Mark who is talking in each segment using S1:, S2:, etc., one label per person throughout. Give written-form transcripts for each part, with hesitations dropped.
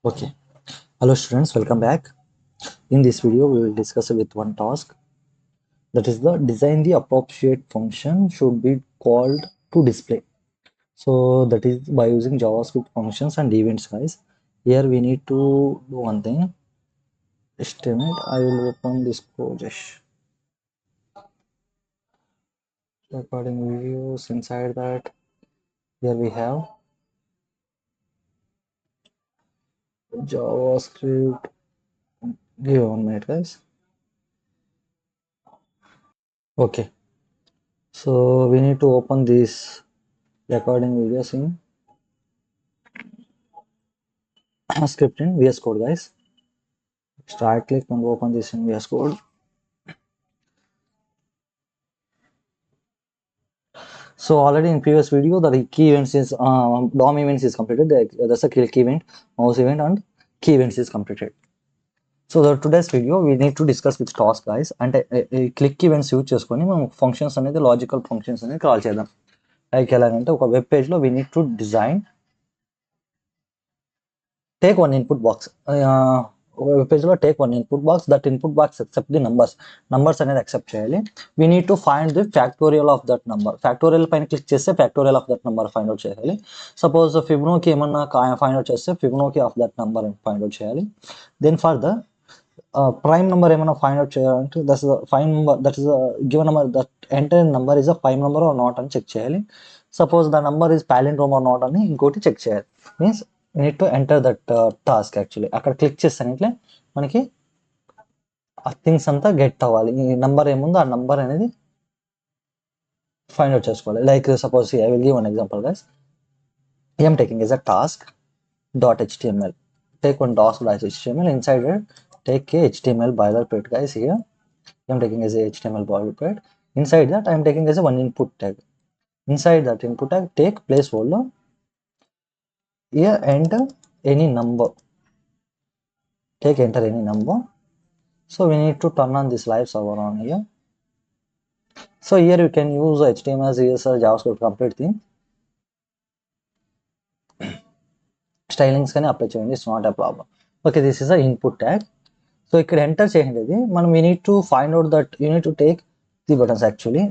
S1: Okay. Hello students, welcome back. In this video, we will discuss with one task, that is the design the appropriate function should be called to display. So that is by using JavaScript functions and events, guys. Here we need to do one thing. Estimate. I will open this project. Recording videos. Inside that, here we have JavaScript. Give 1 minute, guys. Okay. So we need to open this recording videos in script in VS Code, guys. Right click and open this in VS Code. So already in previous video, the key events is DOM events is completed. That's a click event, mouse event, and key events is completed. So the today's video we need to discuss with task, guys, and click events use చేసుకొని మనం functions అనేది logical functions అనేది call చేద్దాం. Like ఎలాగంటే ఒక web page లో we need to design, take one input box. Web page లో take one input box, that input box accept the numbers అనేది accept చేయాలి. We need to find the factorial of that number. Factorial పైన click చేస్తే factorial of that number find out చేయాలి. Suppose Fibonacci ఏమన్నా find out చేస్తే Fibonacci of that number find out చేయాలి. Then further prime number ఏమైనా find out చేయాలంటే that's the prime number, that is a given number, that entire number is a prime number or not అని check చేయాలి. Suppose the number is palindrome or not అని ఇంకోటి check చేయాలి. Means need to enter that task actually. అక్కడ click చేస్తానిట్లే మనకి ఆ things అంతా get అవ్వాలి. ఈ నంబర్ ఏముందో ఆ నంబర్ అనేది ఫైండ్ అవుట్ చేసుకోవాలి. Like suppose I will give one example, guys. I am taking as a task .html. Take one task.html. Inside it, take a HTML boilerplate, guys. Here I am taking as a HTML boilerplate. Inside that, I am taking as a one input tag. Inside that input tag, take placeholder. Here enter any number. Take enter any number. So we need to turn on this live server on here. So here you can use HTML, CSS, JavaScript, complete thing. Stylings can apply చేయండి, it's not a problem. Okay, this is a input tag. So ఇక్కడ enter చేయండి. మనం we need to find out that you need to take the buttons actually.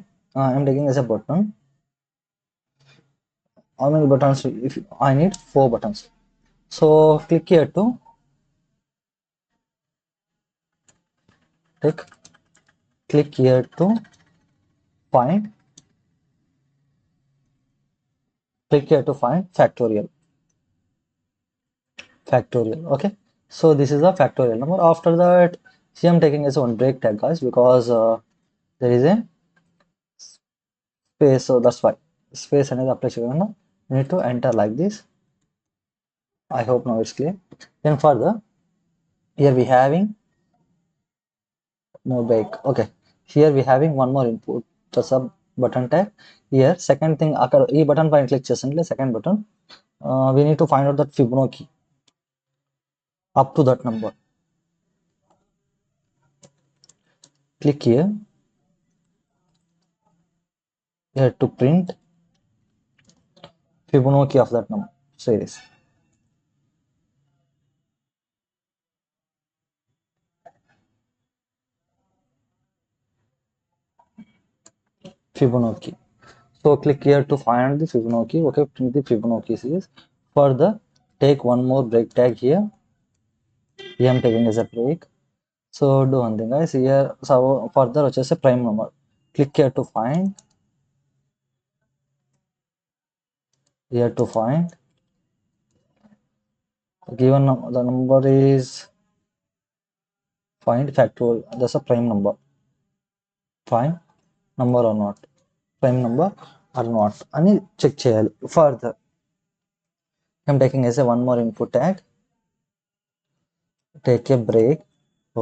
S1: I am taking as a button. How many buttons? If I need 4 buttons. So click here to take. Click here to find. Click here to find factorial. Okay, so this is a factorial number. After that, see, I'm taking as one break tag, guys, because there is a space, so that's why space అనేది apply చేయకుండా you need to enter like this. I hope now it's clear. Then further, here we having more break. Okay, here we having one more input, just a button tag. Here second thing, అక్కడ ఈ button పైన click చేసినట్లే second button, we need to find out that Fibonacci up to that number. Click here to print Fibonacci of that number series. Fibonacci. So click here to find the Fibonacci. Okay, print the Fibonacci series. Further, take one more break tag here. Here I'm taking as a break. So do one thing, guys. Here, so further, just a prime number. Click here to find. Here to find. Given the number is find factorial. That's a prime number. Find number or not. Prime number or not. And check cheyali. Further, I'm taking as a one more input tag. Take a break.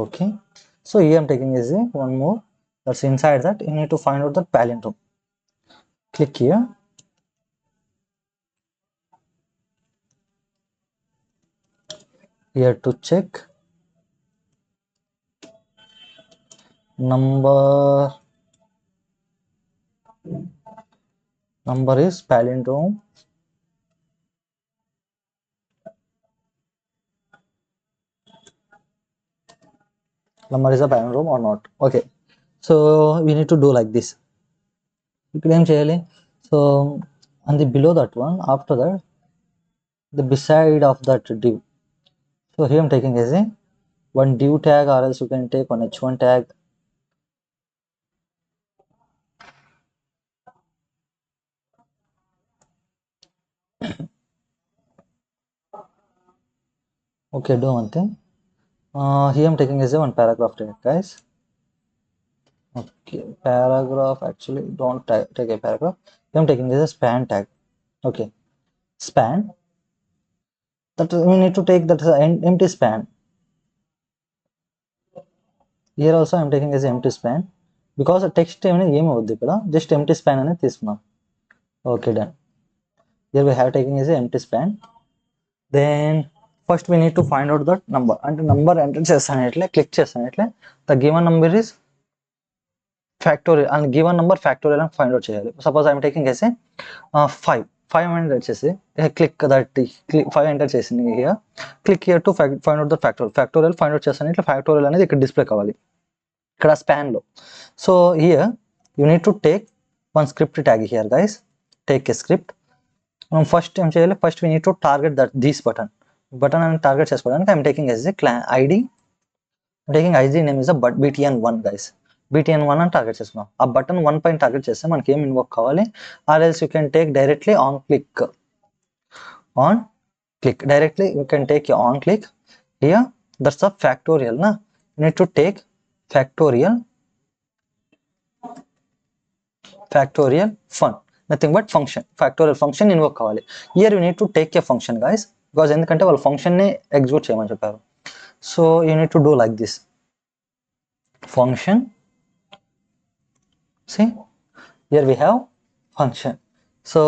S1: Okay, so here I'm taking as a one more, that's inside that you need to find out the palindrome. Click here. Here to check number is palindrome. number is a palindrome or not. Okay, so we need to do like this. ఇప్పుడు ఏం చేయాలి? So on the below that one, after that the beside of that div, so here I'm taking as a one div tag, or else you can take one h1 tag. Okay, do one thing. Here I'm taking as a one paragraph tag, guys. Okay, paragraph, actually don't take a paragraph. Here I'm taking as a span tag. Okay, span, that we need to take that empty span. Here also I'm taking as empty span, because text అనేది ఏమి అవుద్ది ఇక్కడ, just empty span అనేది తీసుకున్నాం. Okay, done. Here we have taking as a empty span. Then first we need to find out that number, అంటే number enter చేస్తానట్లే click చేస్తానట్లే the given number is factorial, and given number factorial అని find out చేయాలి. Suppose I am taking as a 5 enter చేసి click that 5 enter చేసింది here, click here to find out the factorial find out చేస్తాను. ఇట్లా factorial అనేది ఇక్కడ display కావాలి ఇక్కడ స్పాన్ లో. So here you need to take one script tag here guys, take a script. మనం ఫస్ట్ ఏం చేయాలి, first we need to target that this button అని టార్గెట్ చేసుకోవడానికి I'm taking as a ID, taking ID name is btn1 guys, btn1 అని target చేసుకున్నాం. ఆ button 1 పైన target చేస్తే మనకి ఏం ఇన్వోక్ కావాలి, or else you can take directly on click, directly you can take on click here, that's a factorial నా, you need to take factorial fun, nothing but function, factorial function invoke కావాలి. Here you need to take a function guys, because ఎందుకంటే వాళ్ళు function ని execute చేయమని చెప్పారు. So you need to do like this function. See here we have function. So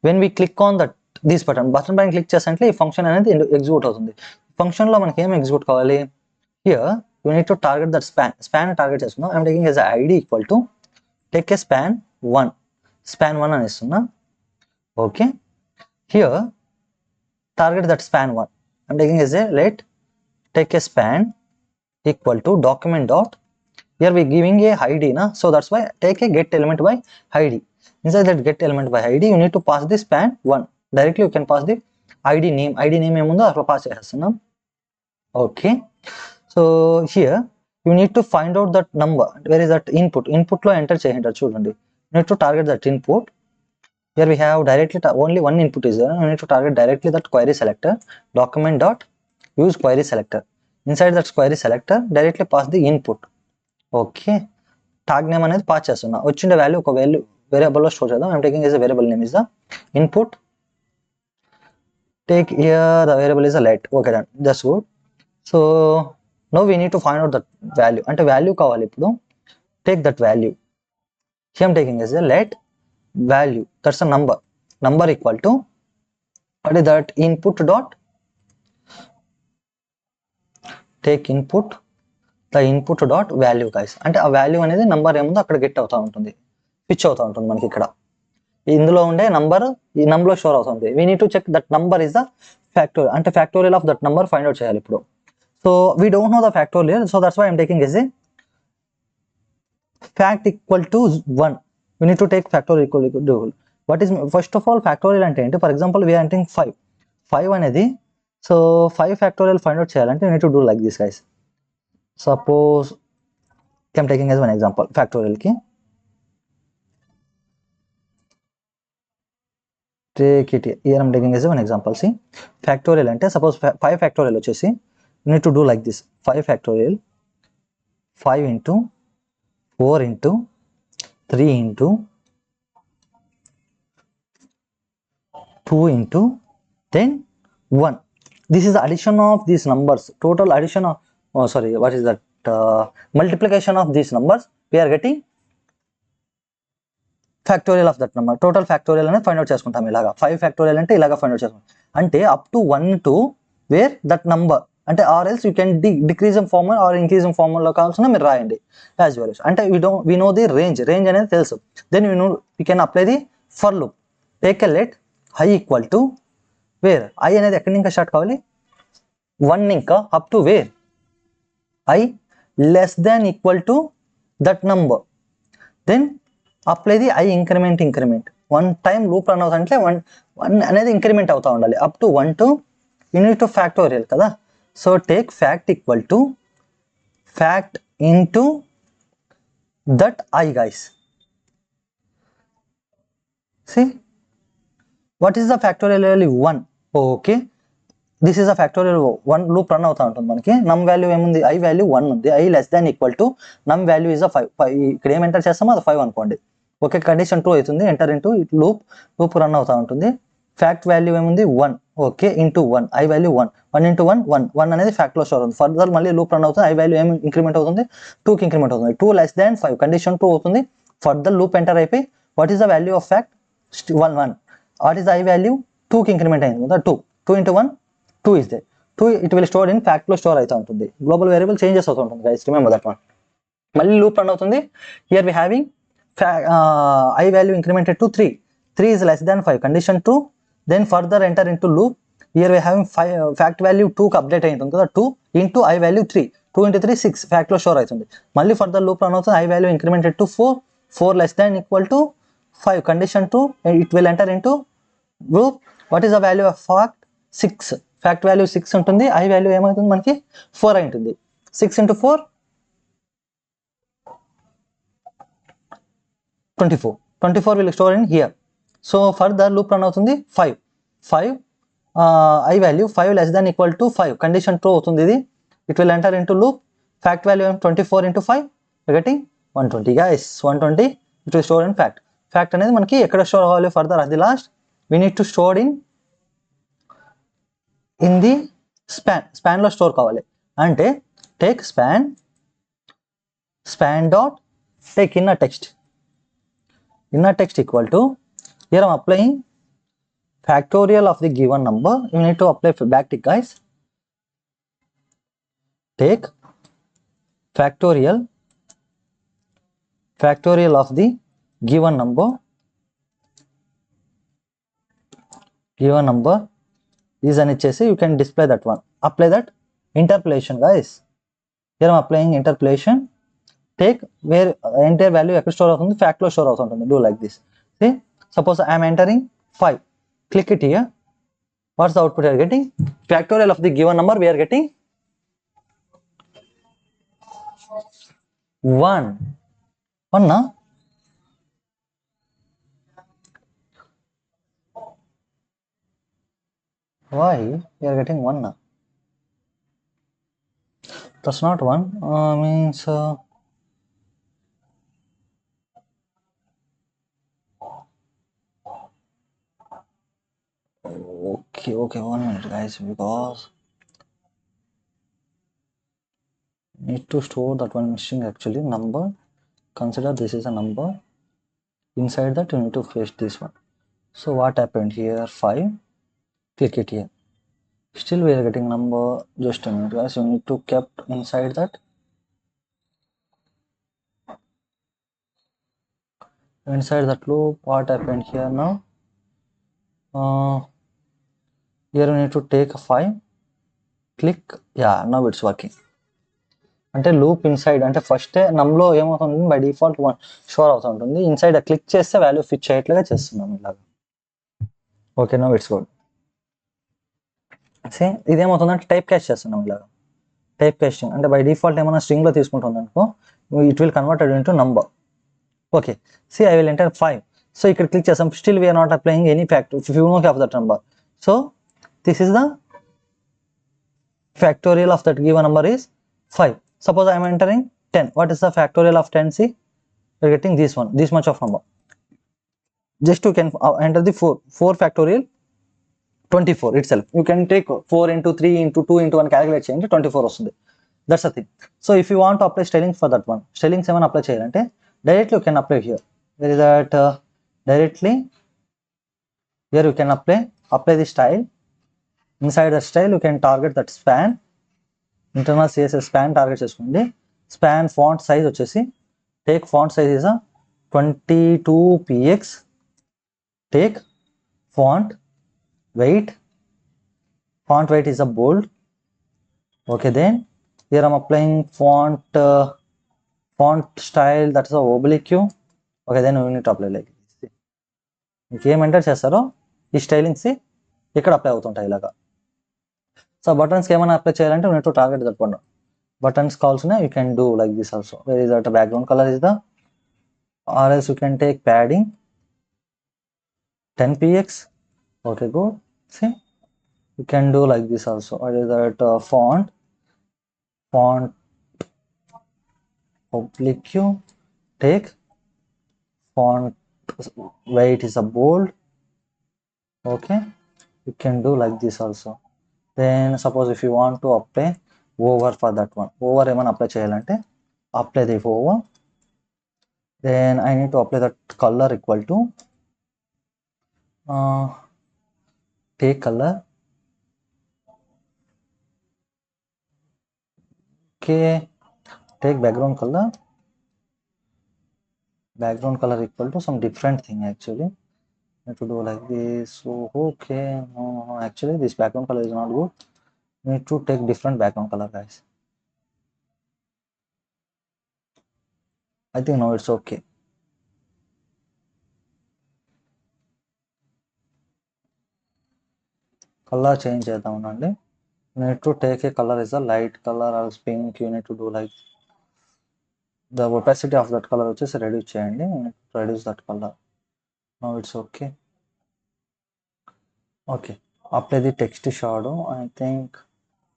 S1: when we click on that this button పైన click చేస్తే ఈ function అనేది execute అవుతుంది. ఫంక్షన్ లో మనకి ఏం ఎగ్జిక్యూట్ కావాలి, here you need to target that span target చేసుకున్నాం. I'm taking as a id equal to take a span 1 అని ఇస్తున్నా. Okay, here target that span 1, I'm taking as a let take a span equal to document dot, here we giving a id na, so that's why take a get element by id. Inside that get element by id you need to pass the span 1, directly you can pass the id name ఏముందో అట్లా pass చేస్తున్నాం. Okay, so here you need to find out that number, where is that input లో enter చేయండి చూడండి, you need to target that input. Here we have directly only one input is there, you need to target directly that query selector, document dot use query selector. Inside that query selector directly pass the input. Okay, tag name అనేది pass చేస్తున్నా, వచ్చిన value ఒక value variable లో store చేద్దాం. I'm taking as a variable name is the input, take here the variable is a let. Okay, done, that's good. So now we need to find out that value, అంటే value కావాలి ఇప్పుడు, take that value. Here I'm taking as a let value, that's a number equal to what is that input dot take input the input dot value guys, అంటే ఆ value అనేది number ఏముందో అక్కడ get అవుతా ఉంటుంది, pitch అవుతా ఉంటుంది మనకి ఇక్కడ ఇందులో ఉండే నంబర్ ఈ నంబర్ లో స్టోర్ అవుతుంది. we need to check that number is the factorial, అంటే factorial of that number find out చేయాలి ఇప్పుడు. So we don't know the factorial, so that's why I'm taking as a fact equal to 1. We need to take factorial equal to, what is first of all factorial అంటే ఏంటి, for example we are entering 5 అనేది, so 5 factorial find out చేయాలంటే you need to do like this guys. Suppose I'm taking as one example factorial కి, take it here, I'm taking as one example. See factorial అంటే suppose 5 factorial వచ్చేసి you need to do like this 5 factorial 5 into 4 into 3 into 2 into then 1. This is the addition of these numbers, total addition of what is that multiplication of these numbers, we are getting factorial of that number, total factorial అనేది find out చేసుకుంటాం. ఇలాగా 5 factorial అంటే ఇలాగా find out చేసుకుంటాం, అంటే up to 1 to where that number, అంటే or else you can decreasing formula or increasing formula కావాల్సిన మీరు రాయండి యాజ్ వెల్. అంటే we know the range అనేది తెలుసు, then we can apply the for loop, take a let i equal to where i అనేది ఎక్కడి నుంచి స్టార్ట్ కావాలి 1 ఇంకా up to where i less than equal to that number, then apply the I increment. One time loop run అవుతుంటే one అనేది increment అవుతా ఉండాలి up to 1 to you need to factorial కదా. So take fact equal to fact into that I, guys. See, what is the factorial value? 1. Okay, this is a factorial 1 loop run అవుతా ఉంటుంది మనకి. num value ఏముంది? I value 1 ఉంది. I less than equal to num value is a 5. ఇక్కడ ఏం enter చేస్తామో అది 5 అనుకోండి. ఓకే, కండిషన్ 2 అవుతుంది. ఎంటర్ ఇంటూ లూప్ రన్ అవుతా ఉంటుంది. ఫ్యాక్ట్ వాల్యూ ఏముంది? 1. Okay, into 1. I value 1. 1 into 1 1. 1 అనేది ఫ్యాక్ట్ లో స్టోర్ అవుతుంది. ఫర్దర్ మళ్ళీ లూప్ రన్ అవుతుంది. I వాల్యూ ఏమి ఇంక్రిమెంట్ అవుతుంది? 2కి ఇంక్రిమెంట్ అవుతుంది. 2 less than 5 కండిషన్ 2 అవుతుంది. ఫర్దర్ లూప్ ఎంటర్ అయిపోయి what is the value of fact? 1. What is the I value? 2కి ఇంక్రిమెంట్ అయింది కదా. 2 into 1 2 is there. 2 it will store in fact లో స్టోర్ అవుతా ఉంటుంది. గ్లోబల్ వేరియబుల్ చేంజెస్ అవుతూ ఉంటుంది, guys. Remember that one. మళ్ళీ లూప్ రన్ అవుతుంది. Here we having I value incremented to 3. 3 is less than 5. Condition 2. Then further enter into loop. Here we having fact value 2 కి update అయింది కదా. 2 into I value 3. 2 into 3 6. Fact లో store అవుతుంది. మళ్ళీ further loop run అవుతుంది. I value incremented to 4. 4 less than equal to 5. Condition 2. It will enter into loop. What is the value of fact? 6. Fact value 6 ఉంటుంది. I value ఏమవుతుంది మనకి? 4 అయి ఉంటుంది. 6 into 4 24. 24 will store in here. So further loop run అవుతుంది 5. I value 5 less than equal to 5. Condition 2 అవుతుంది ఇది. It will enter into loop. Fact value 24 into 5. We're getting 120, guys. 120. It will store in fact. Fact అనేది మనకి ఎక్కడ store అవ్వాలి? Further అది last. We need to store in the span లో store కావాలి. అంటే take span dot take inner text equal to, here I'm applying factorial of the given number. You need to apply backtick, guys. Take factorial of the given number is అని ఇచ్చేసి you can display that one. Apply that interpolation, guys. Here I'm applying interpolation. Take where entire value ఎక్కడ store అవుతుంది? Fact లో store అవుతుంటుంది. Do like this. See, suppose I am entering 5. Click it here. What's the output you are getting? Factorial of the given number we are getting 1. 1 na? Why we are getting 1 na? That's not 1. Means okay, 1 minute, guys, because need to store that one missing actually number. Consider this is a number. Inside that you need to paste this one. So what happened here? 5. Click it here. Still we are getting number. Just a minute, guys. You need to kept inside that. Inside that loop, what happened here now? Here you need to take a 5. Click. Yeah, now it's working. అంటే loop inside అంటే first నమ్లో ఏమవుతుంది? By default 1 show అవుతూ ఉంటుంది. Inside click చేస్తే value fit చేయట్లుగా చేస్తున్నాం ఇలాగా. Okay, no it's good. Say ఇదేమవుతుందంటే టైప్ క్యాస్ట్ చేస్తున్నాం ఇలాగా. టైప్ క్యాస్టింగ్ అంటే బై డిఫాల్ట్ ఏమైనా స్ట్రింగ్ లో తీసుకుంటుంది అనుకో, it will converted into number. Okay, see I will enter 5. So ఇక్కడ క్లిక్ చేస్తాం. Still we are not applying any factorial of that number. So this is the factorial of that given number is 5. Suppose I am entering 10. What is the factorial of 10? See, we are getting this one, this much of number. Just you can enter the 4 factorial 24 itself. You can take 4 into 3 into 2 into 1 calculate చేయండి, 24 వస్తుంది. That's the thing. So if you want to apply stylings for that one, stylings ఏమైనా apply చేయాలంటే directly you can apply here. There is that directly here you can apply the style. Inside the style you can target that span. Internal CSS span target చేసుకోండి. Span font size వచ్చేసి take font size is a 22px. take font weight is a bold. Okay, then Here I'm applying font style, that is a oblique. Okay, then we need to apply like this. ఇంకేం enter చేస్తారో ఈ stylings ఇక్కడ apply అవుతుంటాయి ఇలాగా. So బటన్స్కి ఏమైనా apply చేయాలంటే we need to target that one. Buttons calls you can do like this also. Where is that background color is the, or else you can take padding 10px. Okay, good. See, you can do like this also. What is that font oblique, take font weight is a bold. Okay, you can do like this also. Then suppose if you want to apply over for that one, over ఏమైనా apply చేయాలంటే apply the over. Then I need to apply that color equal to take color. Okay, take background color equal to some different thing actually. I need to do like this. So okay, no, actually this background color is not good. Need to take different background color, guys. I think now it's okay. Color change చేద్దాం అండి. You need to take a color is a light color or pink. You need to do like the opacity of that color వచ్చేసి reduce చేయండి. Reduce that color. Now it's okay. Okay, apply the text shadow. I think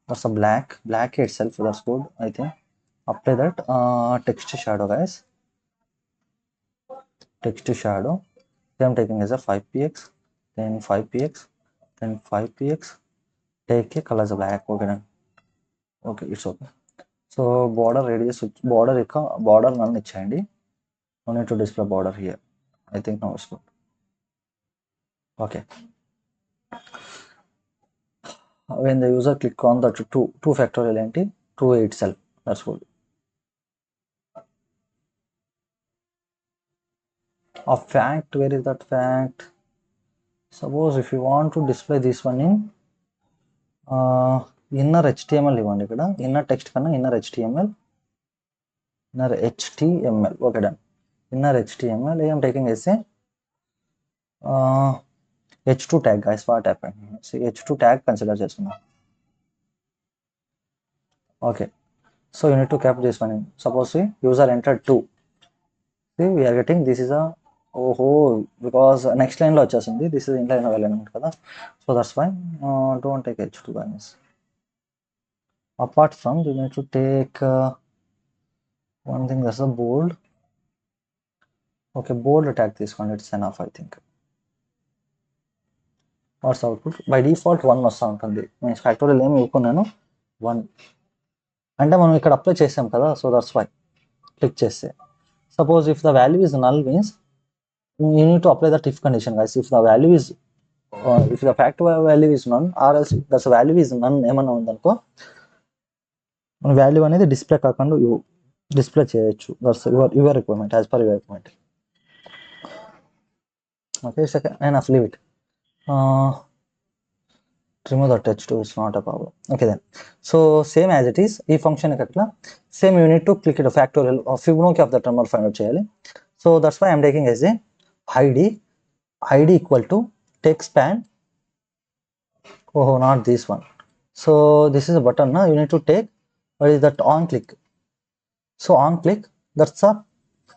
S1: that's a black itself, that's good. I think apply that text shadow, guys. Text shadow, I'm taking as a 5px, then 5px, then 5px, take a color as a black. Okay, done. Okay, it's okay. So border radius, border none ichchandi. No need to display border here. I think now it's good. Okay, when the user click on the two factorial entity, 2 itself, that's good. A fact, where is that fact? Suppose if you want to display this one in inner HTML ఇవ్వండి ఇక్కడ, inner text కన్నా inner HTML. Okay, done. Inner HTML, I am taking as a h2 tag, guys. What happened? See, h2 tag consider చేస్తున్నా. Okay, so you need to cap this one in. Suppose user entered 2. See, we are getting this is a because next line లో వచ్చేసింది. This is inline element కదా, so that's fine. Don't take h2, guys. Apart from, you need to take one thing, that's a bold. Okay, bold tag this one, it's enough, I think. What's output? By default 1 వస్తూ ఉంటుంది. నేను factorial ఏమి ఇవ్వకున్నాను, 1 అంటే మనం ఇక్కడ apply చేసాం కదా, so that's why click చేస్తే. Suppose if the value is null means you need to apply that if condition, guys. If the value is if the fact value is none, or else the value is none ఏమన్నా ఉందనుకో, మన value అనేది display కాకుండా display చేయొచ్చు. That's your requirement, as per your requirement. Okay, second, enough, leave it. Remove the text too, it's not a problem. Okay, then so same as it is, ఈ function ఇక్కడ same, you need to click it factorial of Fibonacci of that number find out చేయాలి. So that's why I'm taking as a id equal to take span. Not this one. So this is a button now, you need to take, what is that, on click. So on click, that's a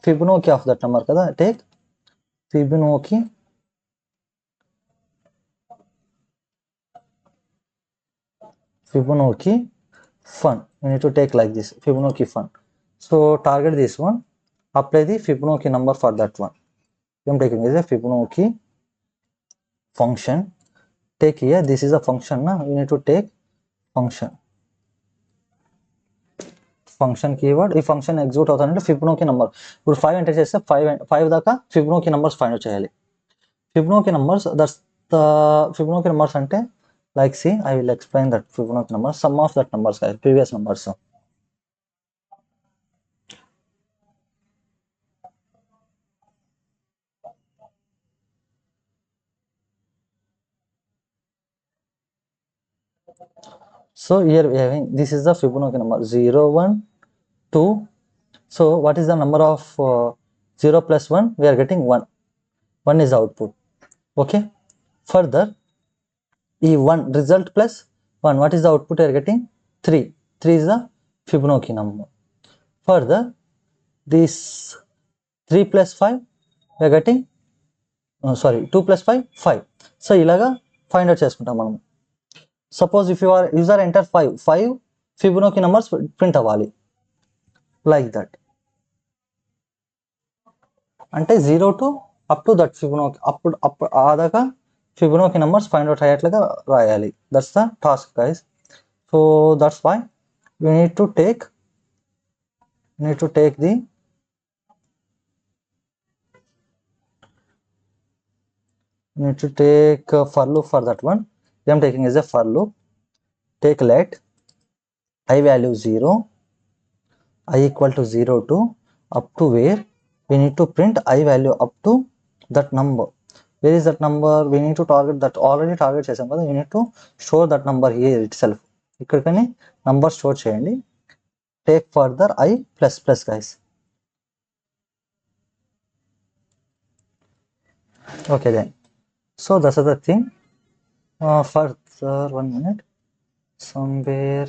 S1: Fibonacci of that number kada, take Fibonacci fun. You need to take like this, Fibonacci fun. So target this one, apply the Fibonacci number for that one. I'm taking is a Fibonacci function. Take here, this is a function now, you need to take function keyword. ఈ function execute అవుతానంటే Fibonacci number ఇప్పుడు 5 enter చేస్తే 5 దాకా Fibonacci numbers find out చేయాలి. Fibonacci numbers, that's the Fibonacci numbers అంటే like, see, I will explain that Fibonacci numbers, sum of that numbers, guys, previous numbers. So here we having, this is the Fibonacci number 0 1 2. So what is the number of 0 plus 1? We are getting 1. 1 is the output. Okay, further E1 result plus 1, what is the output we are getting? 3. 3 is the Fibonacci number. Further this 3 plus 5 we are getting 2 plus 5 5. So ఇలాగా find out చేసుకుంటాం మనం. Suppose if your user enter 5 Fibonacci numbers print అవ్వాలి like that. అంటే 0 to up to that Fibonacci, అప్పుడు ఆదాకా Fibonacci numbers find out అయ్యేట్లుగా రాయాలి. That's the task guys. So that's why we need to take the for loop for that one. I am taking as a for loop. Take let I value 0, I equal to 0 to up to where we need to print I value up to that number. Where is that number? We need to target that, already target chesam kada. We need to store that number here itself. Ikkadikani number store cheyandi. Take further I plus plus guys. Okay then. So that's the thing. Further 1 minute. Somewhere.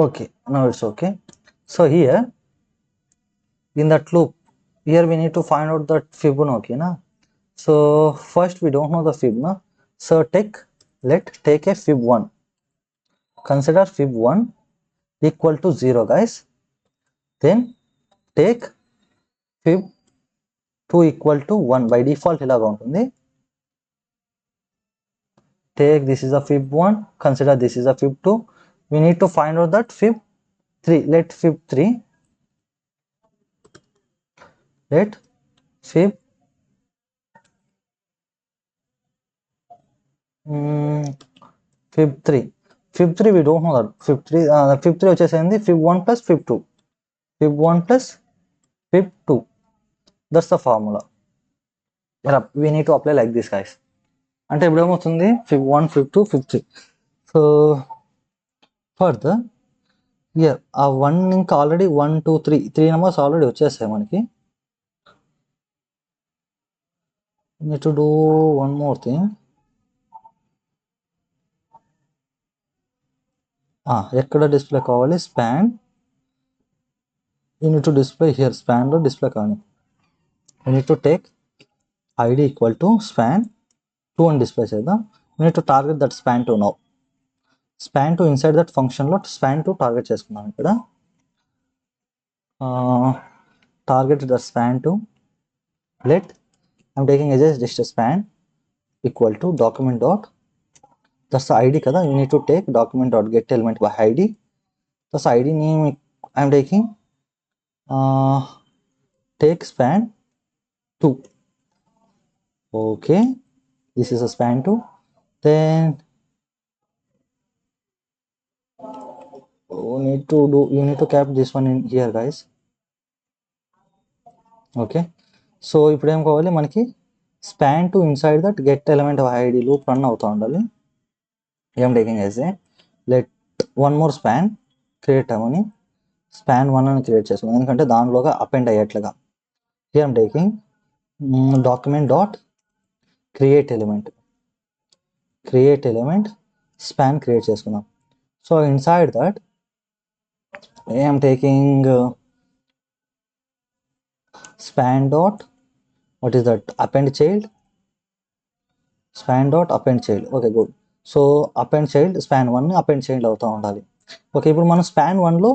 S1: Okay, now it's okay. So here in that loop, here we need to find out that Fibonacci na. So first we don't know the fib na. So take a fib1. Consider fib1 equal to 0 guys. Then take fib2 equal to 1. By default ilaga untundi. Take this is a fib1, consider this is a fib2. We need to find out that fib3. Let fib3 fib3 we don't know that. fib3 వచ్చేసింది fib1 plus fib2. fib1 plus fib2. That's the formula. We need to apply like this guys. అంటే ఇప్పుడు ఏమవుతుంది fib1 fib2 fib3. So further here ఆ 1 ఇంకా already 1 2 3 numbers already వచ్చేసాయి మనకి. need to do one more thing. ఎక్కడ display కావాలి? Span. you need to display here, span లో డిస్ప్లే కావాలి. you need to take id equal to span 2 అని display చేద్దాం. you need to target that span 2 now. span 2 inside that function లో span 2 target చేసుకున్నాం ఇక్కడ. target the span 2. let I'm taking as just a span equal to document dot, that's the id kada. you need to take document dot get element by id. that's id name I'm taking take span 2. okay, this is a span 2. then you need to cap this one in here guys. okay, so ఇప్పుడు ఏం కావాలి మనకి? Span to inside that get element of ID loop run అవుతూ ఉండాలి. I'm taking as a let one more span create అవ్వని span 1 అని create చేసుకున్నాం, ఎందుకంటే దానిలోగా అపెండ్ అయ్యేట్లుగా. I'm taking document dot create element span create చేసుకున్నాం. So inside that I'm taking span dot, what is that, append child. span dot append child. okay, good. So append child span 1 append child అవుతూ ఉండాలి. Okay, ఇప్పుడు మనం span 1 లో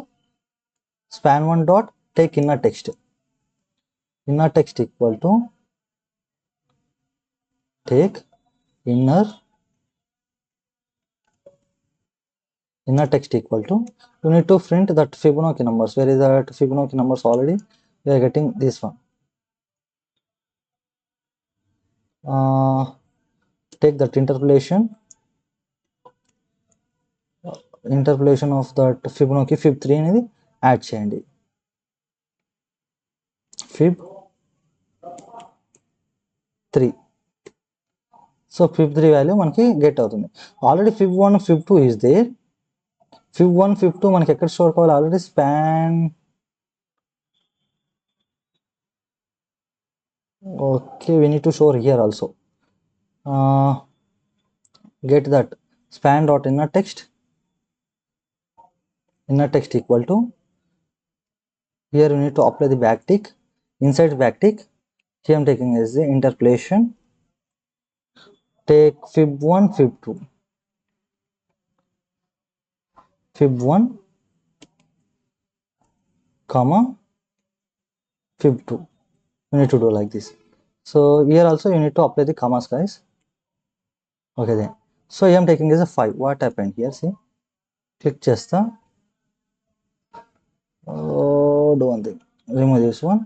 S1: span 1 dot take inner text equal to take inner text equal to, you need to print that Fibonacci numbers. Where is that Fibonacci numbers? Already we are getting this one. take that interpolation of that Fibonacci fib3 అనేది add చేయండి. fib 3. So fib3 value మనకి get అవుతుంది. Already fib1 fib2 is there. fib1 fib2 మనకి ఎక్కడ store కావాలి, already span. Okay, we need to show here also. Get that span dot inner text equal to, here you need to apply the backtick. Inside backtick, here I'm taking as the interpolation. Take fib1 fib2, fib1 comma fib2. You need to do like this. So here also you need to apply the commas, guys. Okay then. So I am taking as a 5. What happened here? See, click chesta. Oh, do one thing. Remove this one.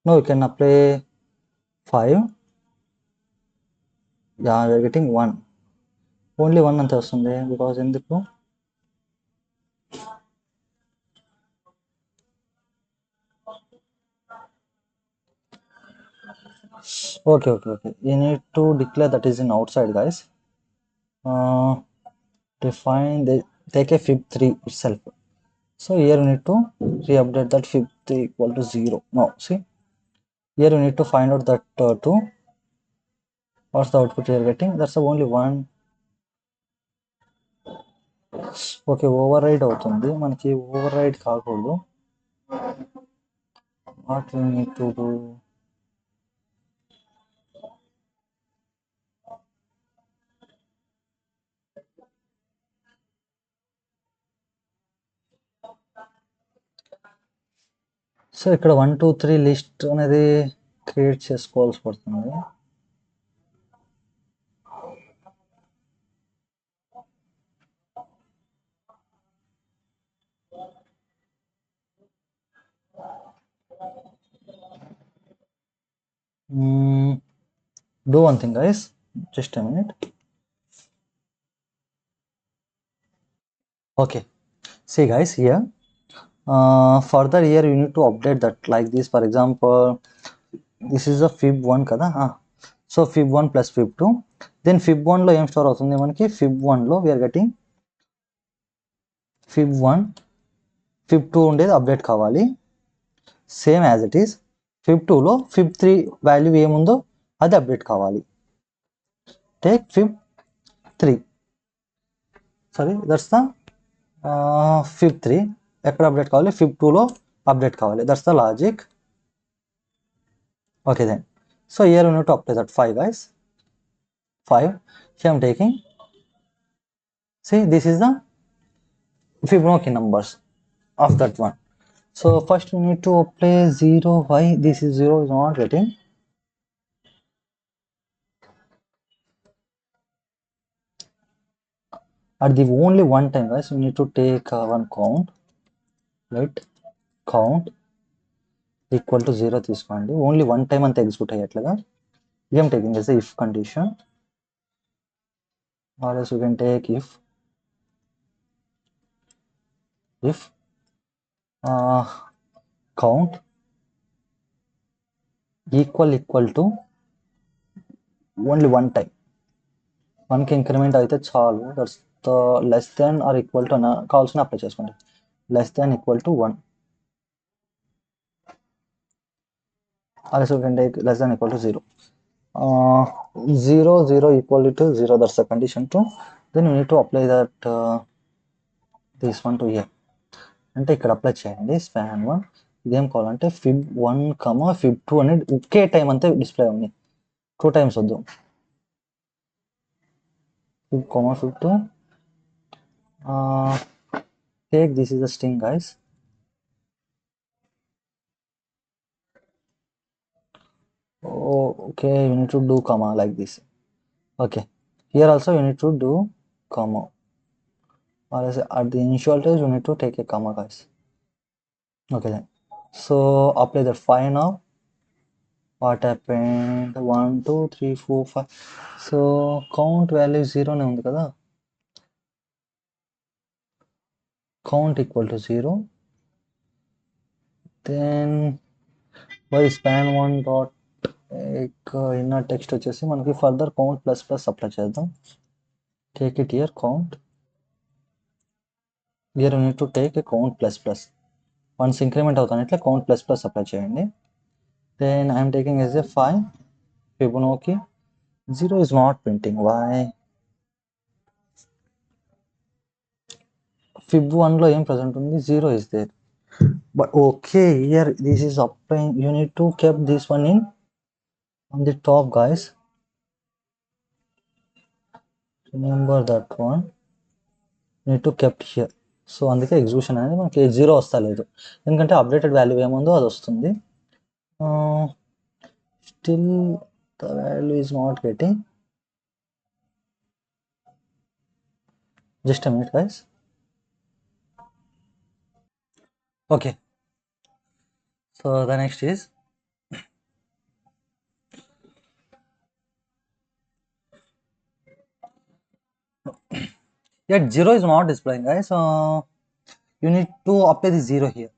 S1: Now you can apply 5. Yeah, we are getting 1. Only 1 ante vastundi because enduku. Okay. You need to declare that is in outside, guys. Define the, take a fib3 itself. So here you need to re-update that fib3 equal to 0. Now see, here you need to find out that 2. What's the output you are getting? That's the only 1. Okay, override అవుతుంది, మనకి override కాకూడదు. What you need to do, so ఇక్కడ 1 2 3 list అనేది create చేసుకోవాల్సి పడుతుంది. Do one thing, guys, just a minute. Okay, see guys, here further here you need to update that like this. For example, this is a fib1 kada. So fib1 plus fib2, then fib1 లో ఏం store అవుతుంది మనకి, fib1 లో we are getting fib1 fib2 ఉండేది update కావాలి, same as it is. fib2 లో fib3 value ఏముందో అది అప్డేట్ కావాలి. Take fib3, sorry that's the fib3 ఎక్కడ అప్డేట్ కావాలి, fib2 లో అప్డేట్ కావాలి. That's the logic. Okay then. So here you need to apply that 5, guys. 5. Here I'm taking. See, this is the Fibonacci numbers of that one. So first we need to apply 0. Why this is 0 is not getting? At the only one time, guys, we need to take one count. Right? Count equal to 0 తీసుకోండి. Only one time అంత execute అయ్యేట్లుగా. I am taking as a if condition. Or else you can take if count equal to only one time. 1కి increment అయితే చాలు. That's the less than or equal to కావాల్సిన apply చేసుకోండి. Less than equal to 1 also can take less than equal to 0. 0 0 equal to 0, that's the condition 2. Then you need to apply that this one to here. అంటే ఇక్కడ apply చేయండి span 1. ఇదేం కావాలంటే fib1 fib2 అనేది ఒకే time అంతా display ఉంది, 2 times వద్దు. fib, fib2. Take this is a string, guys. Oh, okay, you need to do comma like this. Okay, here also you need to do comma, or else at the initial stage you need to take a comma, guys. Okay then. So apply the 5 now. What happened? 1 2 3 4 5. So count value 0 ne undi kada. Count equal to 0. Then for span one dot inner text వచ్చేసి మనకి further count plus plus apply చేద్దాం. Take it here count. Here you need to take a count plus plus. Once increment అవుతానట్లే count plus plus apply చేయండి. Then I'm taking as a 5 Fibonacci. 0 is not printing. Why? Fib 1 లో ఏం present ఉంది? 0 is there. But okay, here this is applying. You need to keep this one in on the top, guys. Remember that one. You need to kept here. So అందుకే execution అనేది మనకి 0 వస్తలేదు, ఎందుకంటే updated value ఏముందో అది వస్తుంది. Still the value is not getting. Just a minute, guys. Okay, so the next is yet 0 is not displaying, guys. You need to apply the 0 here.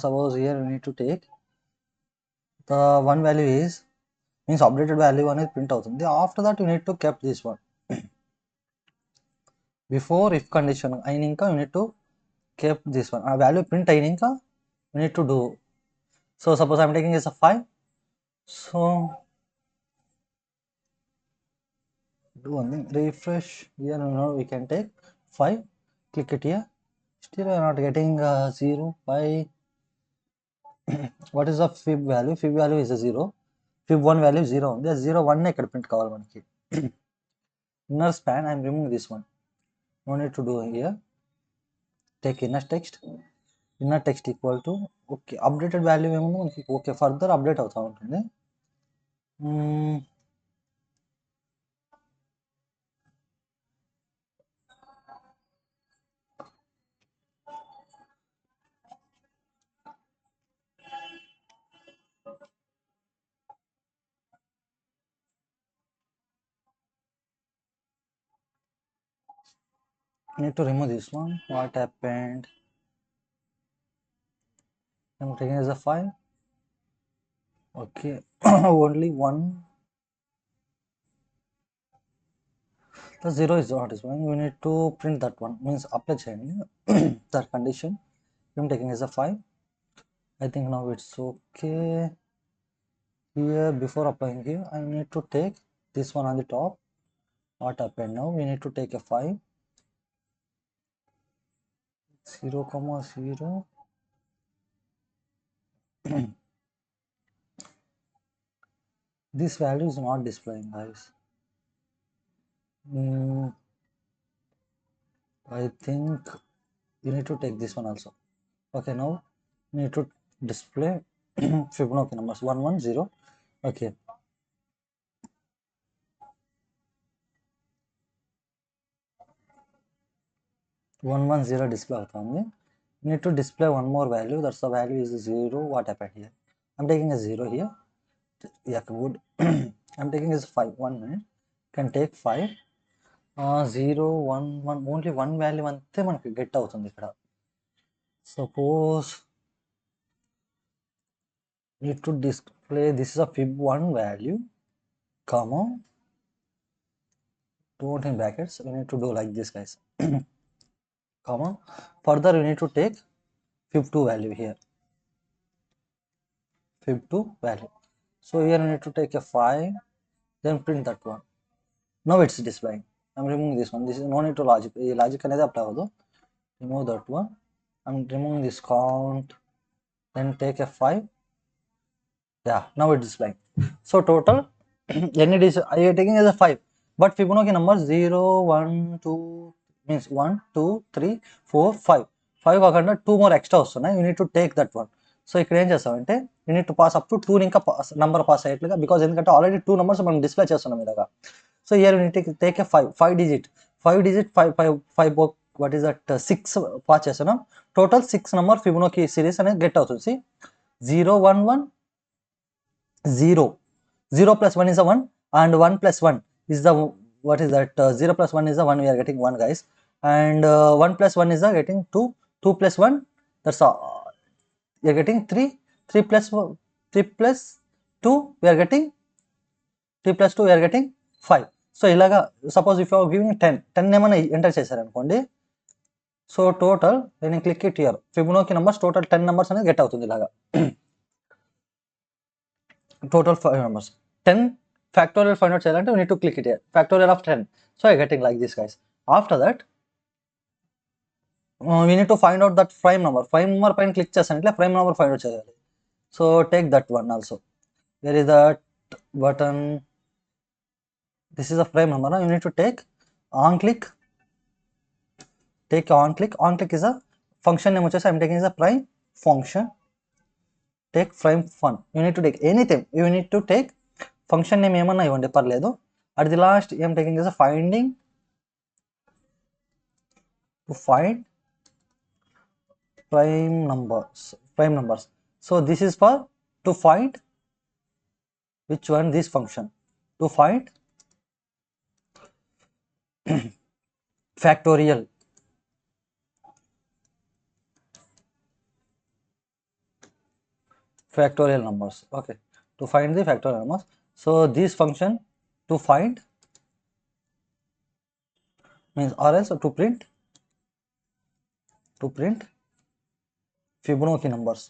S1: Suppose here you need to take the one value is means updated value అనేది print అవుతుంది. After that you need to keep this one. Before if condition అయినాక you need to keep this one. ఆ value print అయినాక you need to do. So suppose I'm taking as a 5. So do one thing, refresh here. Now we can take 5, click it here. Still we are not getting 0. Why? What is the fib value? Fib value is a 0. Fib 1 value 0 ఉంది. 0 1 ఇక్కడ print కావాలి మనకి. Inner span I am removing this one. No need to do here. Take inner text. Inner text equal to okay, updated value ఏముంది మనకి. Okay, further update అవుతూ ఉంటుంది. Need to remove this one. What happened? I'm taking as a 5. Okay, only one. The 0 is not displaying. We need to print that one. Means apply cheyandi that condition. I'm taking as a 5. I think now it's okay. Here before applying here, I need to take this one on the top. What happened now? We need to take a 5. 0, 0. This value is not displaying, guys. I think you need to take this one also. Okay, now you need to display Fibonacci numbers 1 1 0. Okay, 1 1 0 display అవుతుంది. You need to display one more value. That's the value is 0. What happened here? I'm taking a 0 here. Yeah, good. I'm taking as 5. 1 minute. Can take 5. 0 1 1. Only one value అంతే మనకి get అవుతుంది ఇక్కడ. Suppose need to display this is a fib 1 value, comma, don't in brackets. We need to do like this, guys. Comma. Further you need to take fib 2 value here. Fib 2 value. So here you need to take a 5, then print that one. Now it's displaying. I'm removing this one. This is no need to logic. Logic అనేది apply అవ్వదు. Remove that one. I'm removing this count. Then take a 5. Yeah, now it's displaying. So total any is I am taking as a 5. But Fibonacci number 0 1 2 means 1 2 3 4 5. 5 కాకుండా 2 more extra వస్తున్నాయి. You need to take that one. So ఇక్కడ ఏం చేస్తామంటే you need to pass up to 2 ఇంకా number pass అయ్యేట్లుగా, because ఎందుకంటే already 2 numbers మనం display చేస్తున్నాం ఇలాగా. So here you need to take a 5 digit 5 what is that 6 pass చేస్తున్నాం. Total 6 number Fibonacci series అనేది గెట్ అవుతుంది. 0 1 1 0. 0 plus 1 is a 1 and 1 plus 1 is the what is that 0 plus 1 is the 1. We are getting 1, guys, and 1 plus 1 is the getting 2. 2 plus 1, that's all. You are getting 3. 3 plus 1, 3 plus 2 we are getting 3 plus 2 we are getting 5. So ఇలాగా suppose if you are giving 10 ఏమైనా enter చేశారనుకోండి, so total నేను click it here Fibonacci numbers total 10 numbers అనేది get అవుతుంది ఇలాగా. Total 5 numbers 10 factorial find out చేయాలంటే we need to click it here factorial of 10. So I getting like this guys. After that we need to find out that prime number పైన click చేస్తాను ఇట్లా prime number find out చేయాలి. So take that one also. Where is that button? This is a prime number. You need to take on click. Take on click. On click is a function name. I'm taking is a prime function. Take prime fun. You need to take anything. You need to take function name ఏమన్నా ఇవ్వండి పర్లేదు. At the last I'm taking is a finding to find prime numbers. So this is for to find which one, this function to find factorial numbers. Okay, to find the factorial numbers. So this function to find means, or else to print Fibonacci numbers.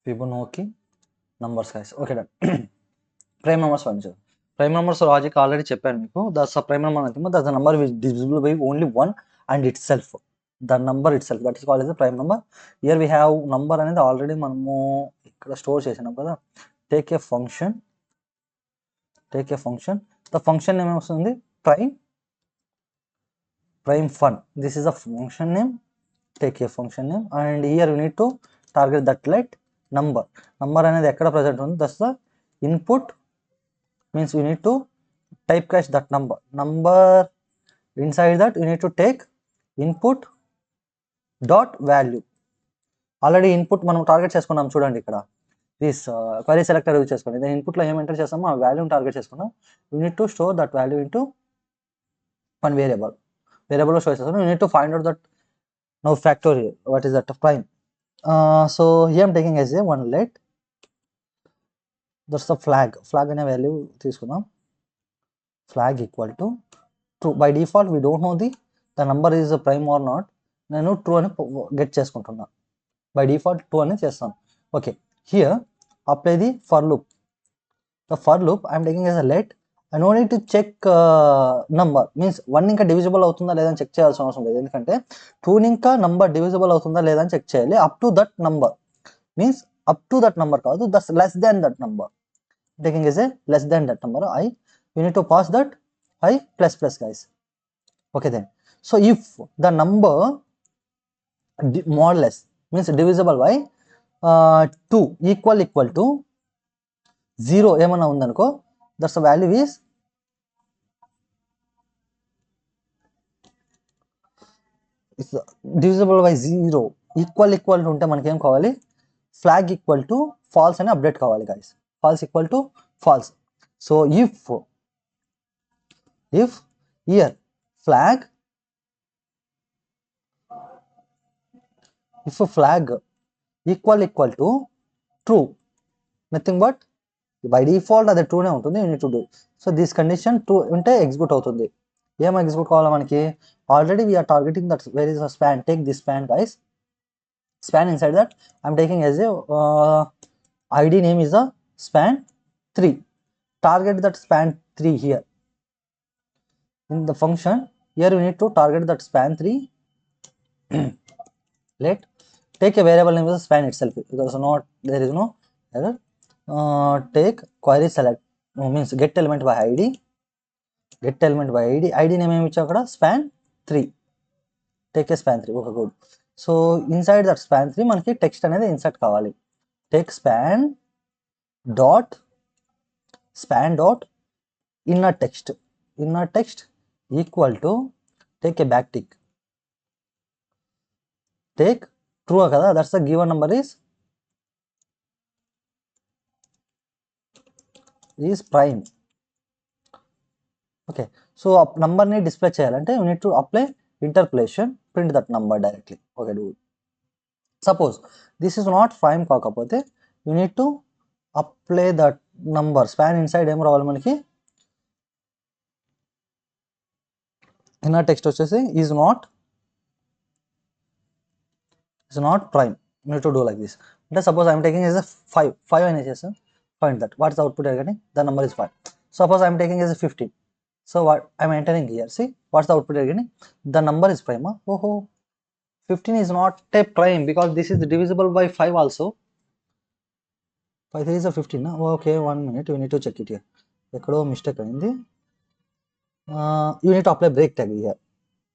S1: Fibonacci numbers guys. Okay, done. Prime numbers function. Prime numbers logic already చెప్పాను మీకు. That's a prime number nothing but that's the number which is divisible by only one and itself. The number itself, that is called as the prime number. Here we have number అనేది already మనము ఇక్కడ store చేసినాం కదా. Take a function. The function name వస్తుంది prime fun. This is a function name. Take a function name and here you need to target that light number అనేది ఎక్కడ present ఉంది. That's the input. Means you need to typecast that number inside that you need to take input dot value. Already input మనం target చేసుకున్నాం చూడండి ఇక్కడ. This query selector use చేసుకోండి. దాని ఇన్పుట్లో ఏం ఎంటర్ చేస్తామో ఆ వాల్యూని టార్గెట్ చేసుకున్నాం. You need to store that value into one వేరియబుల్లో స్టోర్ చేస్తాను. You need to find out that now factorial what is that prime. So here I'm taking as a one let that's the flag అనే value తీసుకుందాం. Flag equal to true. By default we don't know the number is prime or not. నేను true అని get చేసుకుంటున్నా. By default true అని చేస్తాను. Okay, here apply the for loop. The for loop I'm taking as a let. I no need to check number means 1 ఇంకా divisible అవుతుందా లేదా అని check చేయాల్సిన అవసరం లేదు. ఎందుకంటే 2 ఇంకా నంబర్ డివిజిబుల్ అవుతుందా లేదా అని చెక్ చేయాలి. Up to that number means up to that number కాదు, that's less than that number. Taking as a less than that number I, you need to pass that I plus guys. Okay then, so if the number modulus means divisible by 2 equal to 0 ఏమన్నా ఉందనుకో, that's the value is divisible by 0 equal to ఉంటే మనకి ఏం కావాలి, flag equal to false అని update కావాలి guys. False equal to false. So if here flag equal to true, nothing but by default అది ట్రూనే ఉంటుంది. you need to do. So this condition true ఉంటే execute అవుతుంది. ఏం ఎగ్జిక్యూట్ కావాలా మనకి, already we're targeting that where is a span. Take this span guys. Span inside that I'm taking as a id name is a span 3. Target that span 3 here in the function. Here you need to target that span 3. Let take a variable name as a span itself. There is no error. Take query select means get element by id. id name ఏమి ఇచ్చా అక్కడ span 3. Take a span 3. Okay, good. So inside that span 3 మనకి text అనేది insert కావాలి. Take span dot inner text equal to take a backtick. Take true కదా, that's the given number is prime. Okay, so number ని display చేయాలంటే you need to apply interpolation, print that number directly. Okay, do it. Suppose this is not prime కాకపోతే you need to apply that number span inside ఏం రావాలి మనకి inner text వచ్చేసి is not prime. You need to do like this. అంటే suppose I am taking as a 5 అని చేస్తాను, find that what is the output here, the number is 5. Suppose I am taking as a 15, so what I am entering here, see what's the output here, the number is prime. Oh, 15 is not a prime because this is divisible by 5 also. 5 3 is a 15. Okay, 1 minute, you need to check it here. ఎక్కడో mistake అయింది. You need to apply break tag here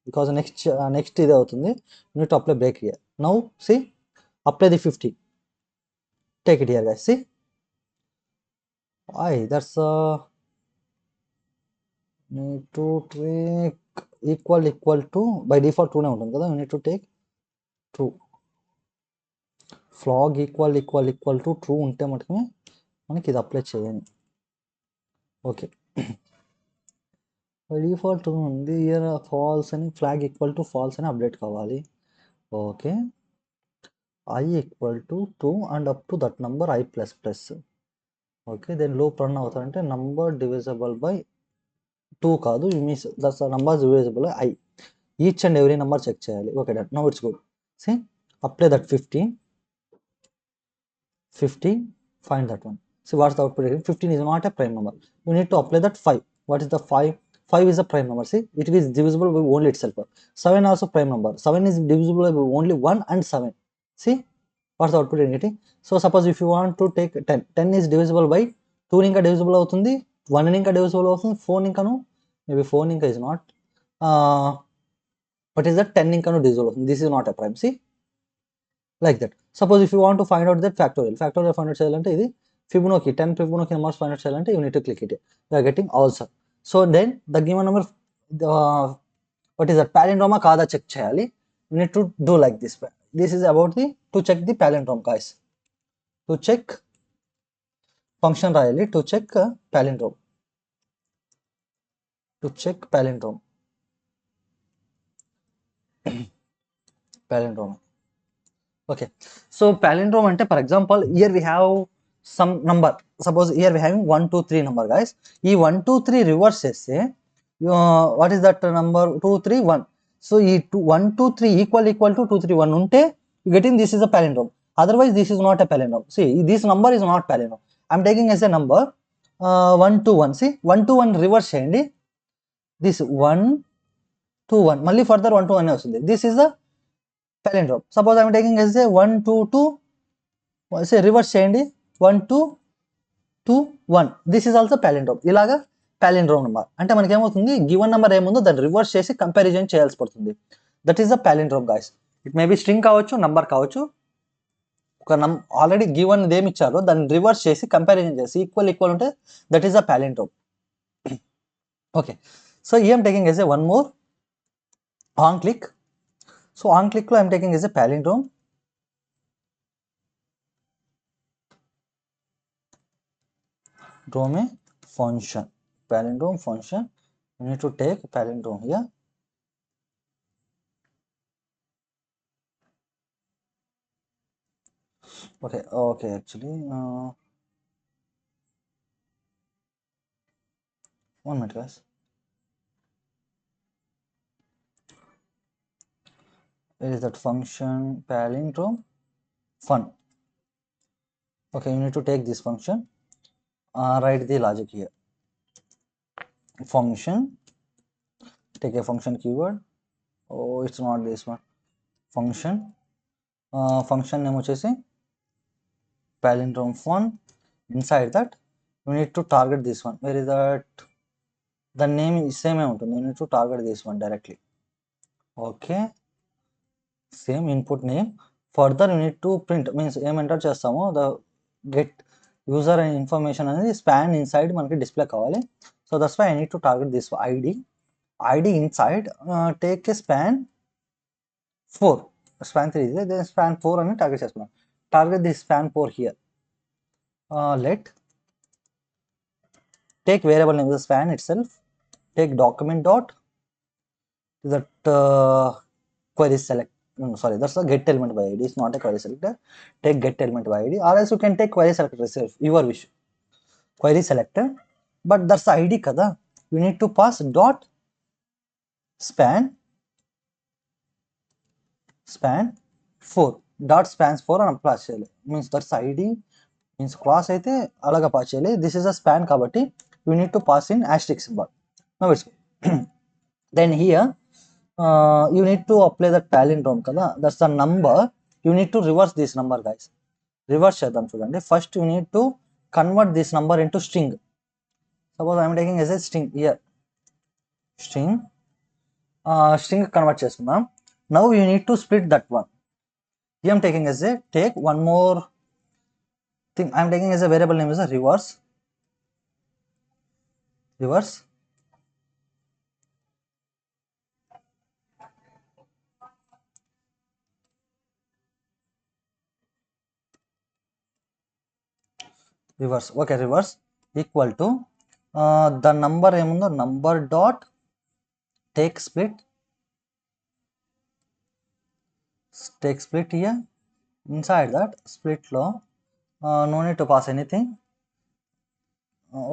S1: because next ఇది అవుతుంది. You need to apply break here. Now see, apply the 50. Take it here guys, see. Why? That's need to take equal to, by default 2 నే ఉంటుంది కదా, you need to take true. Flag equal to true ఉంటే మటుకు మనకి ఇది apply చేయండి. Okay, by default true ఉంది, here false అని, ఫ్లాగ్ ఈక్వల్ టు ఫాల్స్ అని అప్డేట్ కావాలి. Okay, I equal to 2 and up to that number I plus plus. Okay, then loop run అవుతారంటే నంబర్ డివిజబుల్ బై 2 కాదు, you means that's number divisible by I. Each and every number check చేయాలి. Okay, done. Now it's good. See, apply that 50, find that one. See what's the output here. 15 is not a prime number. You need to apply that 5. What is the 5? 5 is a prime number. See, it is divisible by only itself. 7 also prime number. 7 is divisible by only 1 and 7. See what's the output you're getting. So suppose if you want to take 10, 10 is divisible by 2 ఇంకా divisible అవుతుంది, 1 ఇంకా divisible అవుతుంది, 4 ఇంకాను, maybe 4 ఇంకా is not, what is that, 10 ఇంకాను divisible అవుతుంది. This is not a prime. See, like that. Suppose if you want to find out that factorial find out చేయాలంటే ఇది Fibonacci, 10 Fibonacci numbers find out చేయాలంటే you need to click it. You are getting also. So then the given number, what is that, palindrome కాదా check చేయాలి. You need to do like this. This is about the to check the palindrome guys. To check function రాయాలి, to check palindrome. palindrome. Okay, so palindrome ante, for example, here we have some number. Suppose here we having 1 2 3 number guys. Ee 1 2 3 reverse cheste what is that number, 2 3 1. So ee 1 2 3 equal to 2 3 1 unte you getting this is a palindrome. Otherwise this is not a palindrome. See, this number is not palindrome. I am taking as a number 1 2 1. See, 1 2 1 reverse cheyandi, this 1 2 1 malli further 1 2 1 vastundi. This is the palindrome. Suppose I am taking as a 1 2 2, say reverse cheyandi, 1 2 2 1. This is also palindrome. ఇలాగా palindrome number అంటే మనకి ఏమవుతుంది, given number ఏముందో దాన్ని reverse చేసి comparison చేయాల్సి పడుతుంది. That is the palindrome guys. It may be string కావచ్చు, నంబర్ కావచ్చు, ఒక ఆల్రెడీ గివెన్ ఏమి ఇచ్చారో దాన్ని రివర్స్ చేసి కంపారిజన్ చేసి ఈక్వల్ ఉంటే that is the palindrome. Okay, so ఈ am taking as a one more on click. So on click lo I am taking as a palindrome. Function, palindrome function. You need to take palindrome here. Okay, actually 1 minute guys. Where is that function, palindrome fun. Okay, you need to take this function, write the logic here. Function, take a function keyword. Oh, it's not this one. Function, function name వచ్చేసి palindrome fun. Inside that you need to target this one. Where is that, the name is same ఉంటుంది, you need to target this one directly. Okay, same input name. Further you need to print, means ఏం enter చేస్తామో the get user and information అనేది span inside మనకి display కావాలి. So that's why I need to target this id inside, take a span 4, span 3 is then span 4 అని target చేస్తున్నాం. Target this span 4 here. Let take variable name the span itself, take document dot that query select. Sorry, that's a get element by id. It's not a query selector. Take get element by id, or else you can take query selector itself. Your wish. Query selector, but that's the id kada. You need to pass dot span 4 dot spans 4 అని pass చేయాలి. Means that's ID means class అయితే అలాగా pass చేయాలి. This is a span కాబట్టి you need to pass in asterisk symbol. Now it's then here you need to apply that palindrome కదా. That's the number. You need to reverse this number guys. Reverse చేద్దాం చూడండి. First you need to convert this number into string. Suppose I am taking as a string here. String convert చేసుకుందాం. Now you need to split that one. Here I am taking as a take one more thing. I am taking as a variable name is a reverse okay, reverse equal to the number ఏముందో number dot take split here. Inside that split లో no need to pass anything.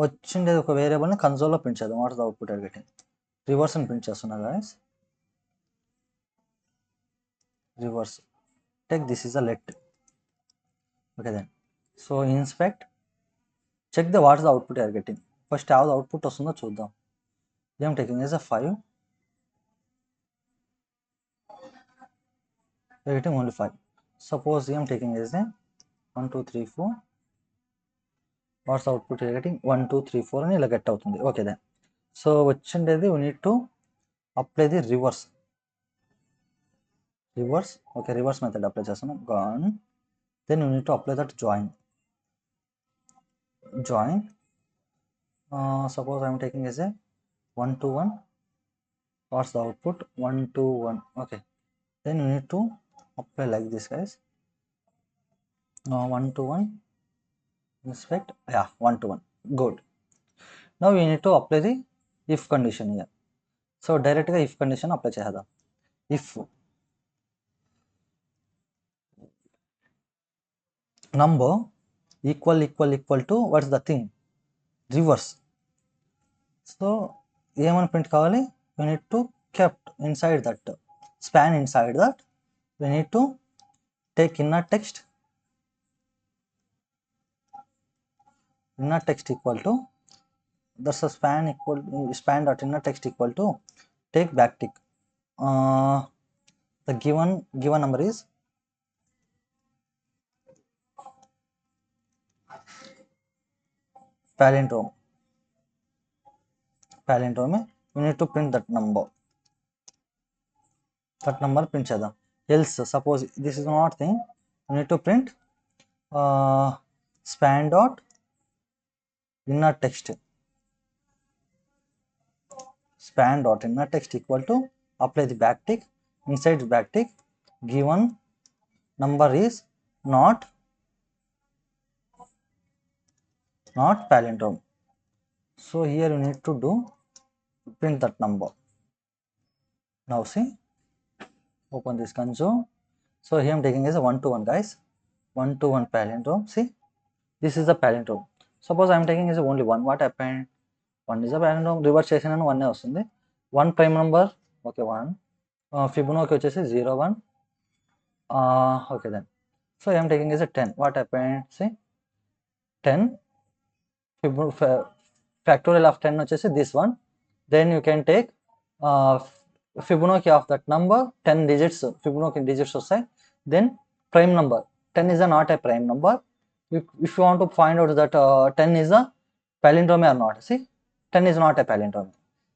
S1: వచ్చిండేది ఒక వేరియబుల్ని కన్సోల్లో print చేద్దాం. What is the output are getting. Reverse అని print చేస్తున్నా guys. Reverse take this is a let. Okay then so inspect check the what is the output are getting. First యాவது output వస్తుందో చూద్దాం. I'm taking is a 5. getting only 5. Suppose I am taking as a 1 2 3 4. What's the output you are getting? 1 2 3 4 అని ఇలా get అవుతుంది. Okay then so వచ్చిండేది we need to apply the reverse. Okay, reverse method apply చేస్తాను. gone. Then you need to apply that join. Suppose I am taking as a 1 2 1. What's the output? 1 2 1. Okay, then you need to apply like this guys. 1 2 1. Inspect. Yeah, 1 to 1. Good. Now we need to apply the if condition here. So direct if condition apply cheyada. If number equal to what's the thing? Reverse. So ఏమని print కావాలి? We need to kept inside that span. Inside that we need to take inner text equal to, that's a span dot inner text equal to take backtick. The given number is palindrome. You need to print that number print chedam. Else suppose this is not thing, you need to print span dot inner text equal to apply the backtick. Inside the backtick given number is not palindrome. So here you need to do print that number. Now see, open this console. So here I am taking as a 1 to 1 guys. 1 to 1 palindrome. See, this is the palindrome. Suppose I am taking as a only 1. What happened? 1 is a palindrome. Reverse చేసిన 1 వస్తుంది. 1 prime number. Okay, 1. Fibonacci వచ్చేసి 0 1. Okay then. So I am taking as a 10. What happened? See, 10. Factorial of 10 వచ్చేసి this one. Then you can take Fibonacci of that number 10 digits. Fibonacci digits వస్తాయి. Then prime number 10 is not a prime number. If you want to find out that 10 is a palindrome or not, see, 10 is not a palindrome.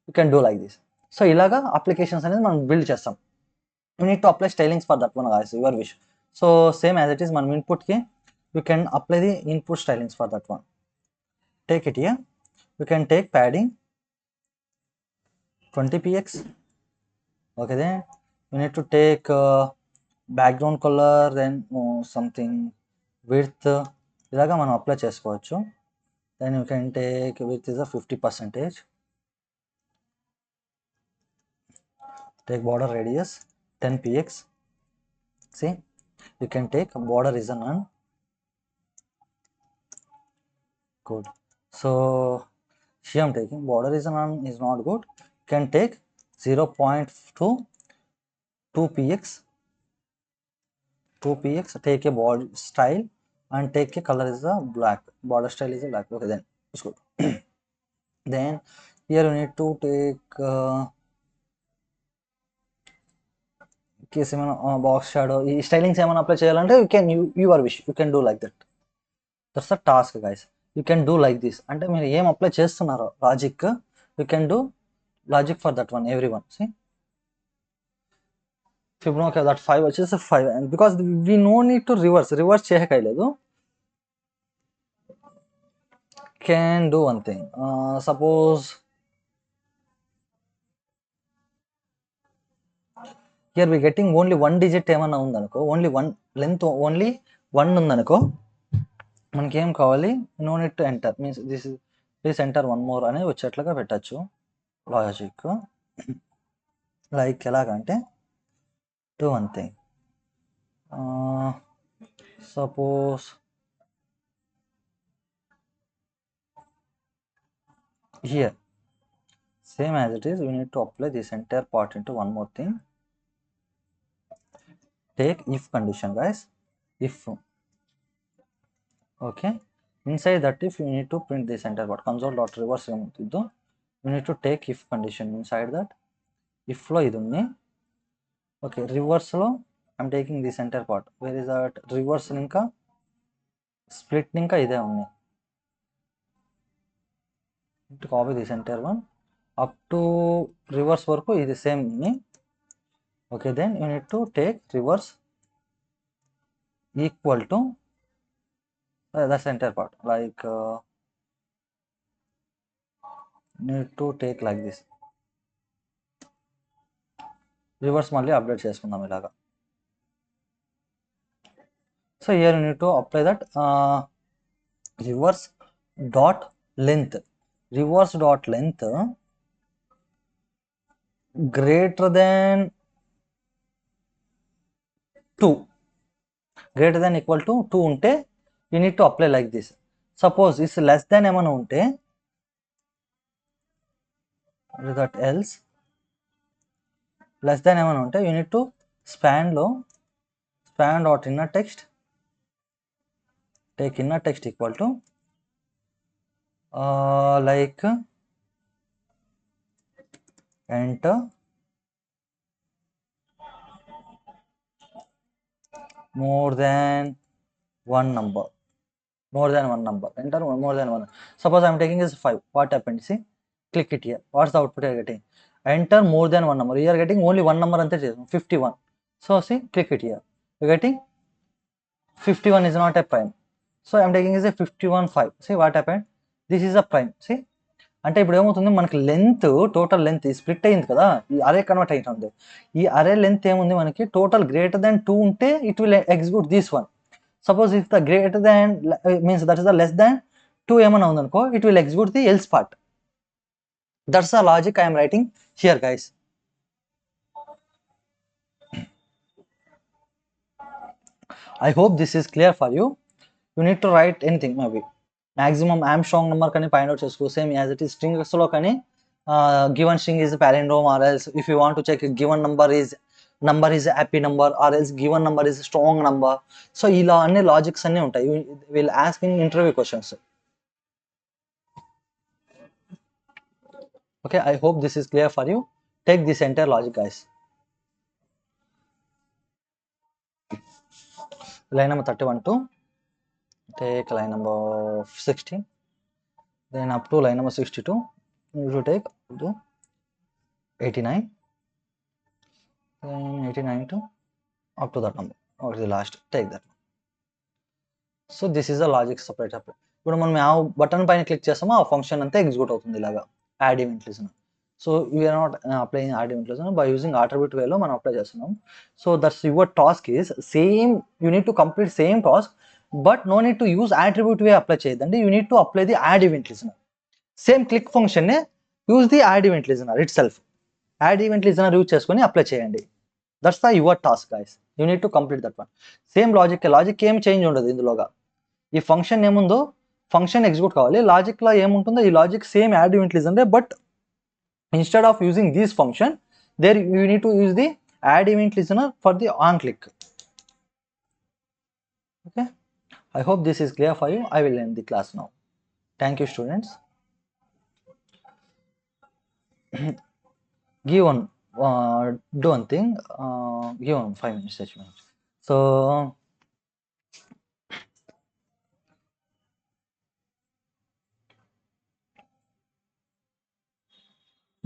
S1: You can do like this. So ఇలాగా applications అనేది మనం build చేస్తాం. You need to apply stylings for that one guys, your wish. So same as it is మనం input కి you can apply the input stylings for that one. Take it here. You can take padding 20px. Okay, then you need to take background color, then something width ఇలాగా మనం apply చేసుకోవచ్చు. Then you can take width is a 50%. take border radius 10 px. See, you can take border is a none. Good. So here I'm taking border is a none is not good. Can take 0.2 2px. 2px, take a border style and take a color is a black. Border style is a black. Okay, then it's good. Then here you need to take case box shadow. Styling apply cheyalante you are wish. You can do like that. That's a task, guys. You can do like this. And మీరు ఏం apply చేస్తున్నారో logic, you can do logic for that one, everyone. See, Fibonacci that 5 వచ్చేసి 5, and because we no need to reverse చేయకలేదు. Can do one thing. Suppose here we getting only one digit ఏమన్నా ఉందనుకో, only one length, only one ఉందనుకో, మనకి ఏం కావాలి, no need to enter, means this is please enter one more అనేది వచ్చేట్లుగా పెట్టచ్చు logic. Like ఎలాగంటే do one thing. Suppose here same as it is, we need to apply this entire part into one more thing. Take if condition, guys. If, okay, inside that if you need to print this entire part, console.reverse you need to take if condition inside that. If lo idu unni, okay, reverse lo I'm taking this entire part. Where is that reverse inka split inka ide unni, to copy this entire one up to reverse varaku ఇది same unni. Okay, then you need to take reverse equal to that's the entire part, like need to take like this. Reverse మళ్ళీ update చేసుకుందాం ఇలాగా. So here you need to apply that reverse dot length. Reverse dot length greater than 2, greater than equal to 2 ఉంటే you need to apply like this. Suppose is less than ఏమైనా ఉంటే, that else less than ఏమైనా ఉంటే you need to span లో span dot inner text, take inner text equal to like enter more than one number, enter more than one. Suppose I'm taking is 5, what happened, see, click it here, what's the output you are getting, enter more than one number, you are getting only one number ante 51. So see, click it here, you are getting 51 is not a prime, so I'm taking is a 51 5. See what happened, this is a prime. See, అంటే ఇప్పుడు ఏమవుతుంది, మనకి length, total length split అయింది కదా, ఈ అరే convert అవుతుంది. ఈ అరే లెంత్ ఏముంది మనకి, టోటల్ గ్రేటర్ దాన్ 2 ఉంటే it will execute this one. Suppose if the greater than means that is the less దాన్ 2 ఏమైనా ఉందనుకో, it will execute the else part. That's the logic I am writing here, guys. I hope this is clear for you. You need to write anything, maybe maximum Armstrong number kani find out chesko, same as it is strings lo kani given string is palindrome, or else if you want to check given number is a happy number, or else given number is a strong number. So ila anne logics anne untayi, you will ask in interview questions. Okay, I hope this is clear for you. Take this entire logic, guys. Line number 31 to take line number 60, then up to line number 62 you should take to 89, then 89 to up to that number, or the last, take that one. So this is the logic separate. ఇప్పుడు మనం ఆ button పైన click చేస్తామో ఆ function అంతా execute అవుతుంది ఇలాగా add event listener. So we are not applying add event listener by using attribute వేలో మనం అప్లై చేస్తున్నాం. So that's your task is same, you need to complete same task, but no need to use attribute way apply చేయదండి, you need to apply the add event listener. Same click function use the add event listener itself. Add event listener use చేసుకొని apply చేయండి. That's the your task guys, you need to complete that one. Same logic ఏం change ఉండదు ఇందులోగా. ఈ function ఏముందో function execute కావాలి, లాజిక్లో ఏముంటుందో ఈ లాజిక్ సేమ్ యాడ్ ఈవెంట్ లిజనరే, but instead of using this function, there you need to use the add event listener for the on click. Okay, I hope this is clear for you. I will end the class now. Thank you students. Give one do one thing, give one 5 minutes, 6 minutes. So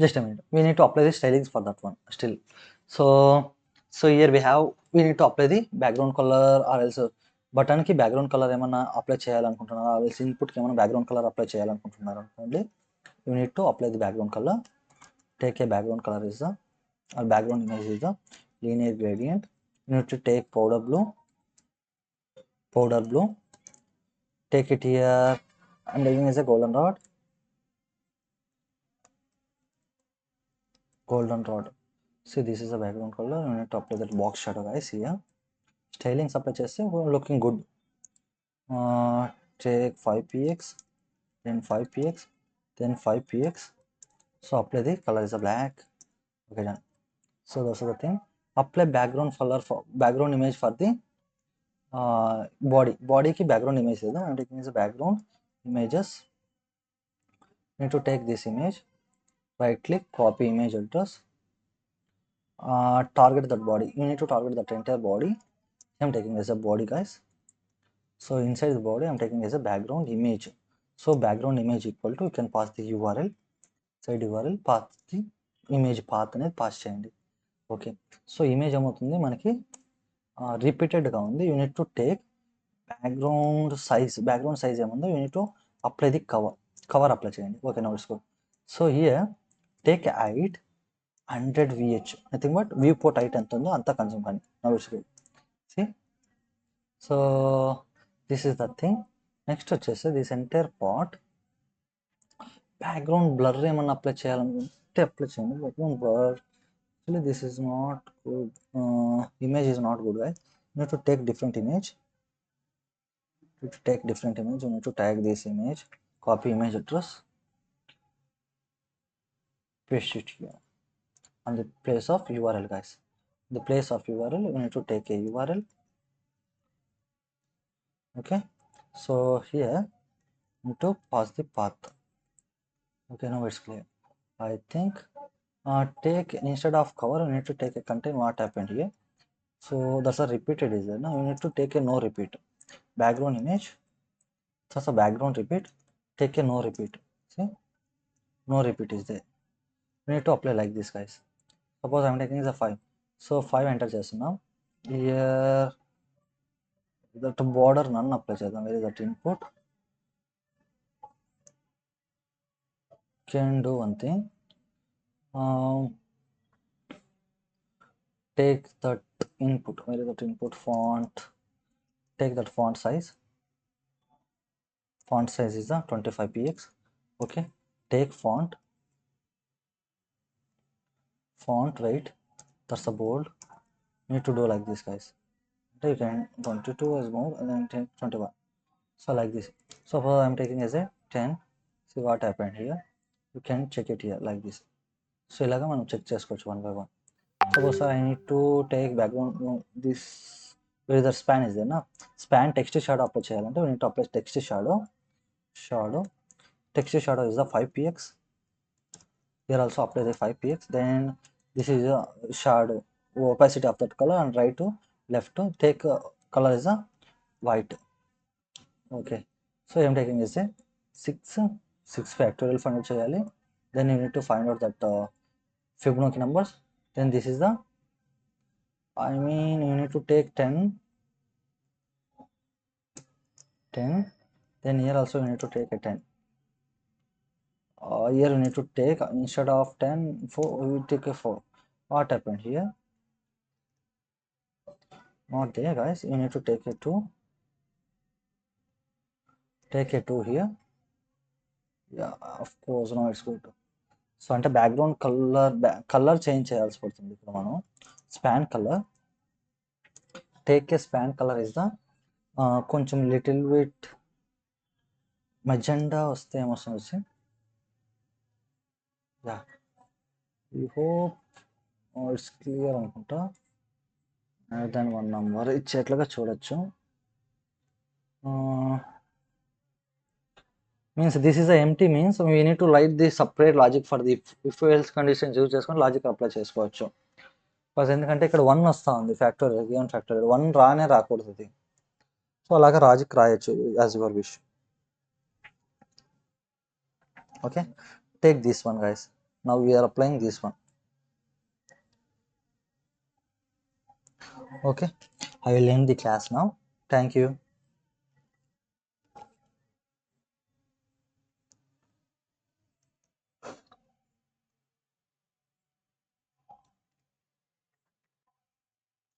S1: just a minute, we need to apply the stylings for that one still. So here we need to apply the background color, or else button ki background color ఏమన్నా apply చేయాలనుకుంటున్నారా, or else input కి ఏమన్నా background color apply చేయాలనుకుంటున్నారా అనుకోండి, you need to apply the background color. Take a background color is the, or background image is the linear gradient. You need to take powder blue, take it here, I'm taking as a golden rod. See, this is a background color. You need to apply that box shadow guys here. Styling apply cheste looking good. Take 5px, then 5px, then 5px. So apply the color is a black. Okay, done. So that's the thing. Apply background color for background image for the body ki background image is I'm taking as a background images. Need to take this image, right click, copy image address, target that body. You need to target that entire body. I'm taking as a body guys. So inside the body I'm taking as a background image. So background image equal to, you can pass the URL, side URL, path the image path అనేది pass చేయండి. Okay, so image ఏమవుతుంది మనకి రిపీటెడ్గా ఉంది. You need to take background size ఏముందో you need to apply the cover apply చేయండి. Okay, now it's good. So here take height 100 VH, nothing but viewport height ఎంత ఉందో అంతా కన్జ్యూమ్ కానీ. Now it's good. See, so this is the thing. Next వచ్చేసి this entire part background blur ఏమన్నా apply చేయాలనుకుంటే apply చేయండి. Background blur, actually this is not good, image is not good guys. You need to take different image, you need to tag this image, copy image address, paste it here on the place of URL guys. The place of URL you need to take a URL. Okay, so here you need to pass the path. Okay, now it's clear. I think take, instead of cover you need to take a content. What happened here? So that's a repeated is there. Now you need to take a no repeat background image. That's a background repeat. Take a no repeat. See, no repeat is there. You need to apply like this guys. Suppose I'm taking is a 5. So 5 enter చేస్తున్నాం. Here that border none apply చేద్దాం. Where is that input? Can do one thing. Take that input. Where is that input? Font. Take that font size. Font size is a 25px. Okay, take font right, that's a bold. You need to do like this guys. You can 22 is more and then take 21. So like this. So I'm taking as a 10. See what happened here. You can check it here like this. So ilaga manam check chesukochu one by one. Suppose I need to take background, this, where the span is there na, span text shadow apply cheyalante we need to apply text shadow. Text shadow is the 5px. Here also apply the 5px. Then this is a shadow opacity of that color, and right to left to take color is a white. Okay, so I'm taking is a 6 factorial find out cheyali. Then you need to find out that Fibonacci numbers. Then this is the, I mean you need to take 10. Then here also you need to take a 10. Here you need to take, instead of 10, 4, you take a 4. What happened here? Not there guys. You need to take a 2. Take a 2 here. Yeah, of course, now it's good. So అంటే background colour change చేయాల్సి పడుతుంది ఇక్కడ మనం. Span colour, take a span colour is the కొంచెం little VIT magenta వస్తే ఏమొస్తుంది వచ్చి, yeah ఈ హోప్ ఇట్స్ క్లియర్ అనుకుంటా. దాని 1 నెంబర్ ఇచ్చేట్లుగా చూడొచ్చు. Means this is empty means we need to right the separate logic for the if else conditions use చేసుకొని logic apply చేసుకోవచ్చు. ఫస్ట్ ఎందుకంటే ఇక్కడ 1 వస్తూ ఉంది ఫ్యాక్టోరియల్, గివెన్ ఫ్యాక్టోరియల్ 1 రాకూడదు ఇది. సో అలాగా లాజిక్ రాయొచ్చు as your wish. Okay, take this one guys. Now we're applying this one. Okay, I will end the class now. Thank you.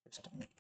S1: Just a minute.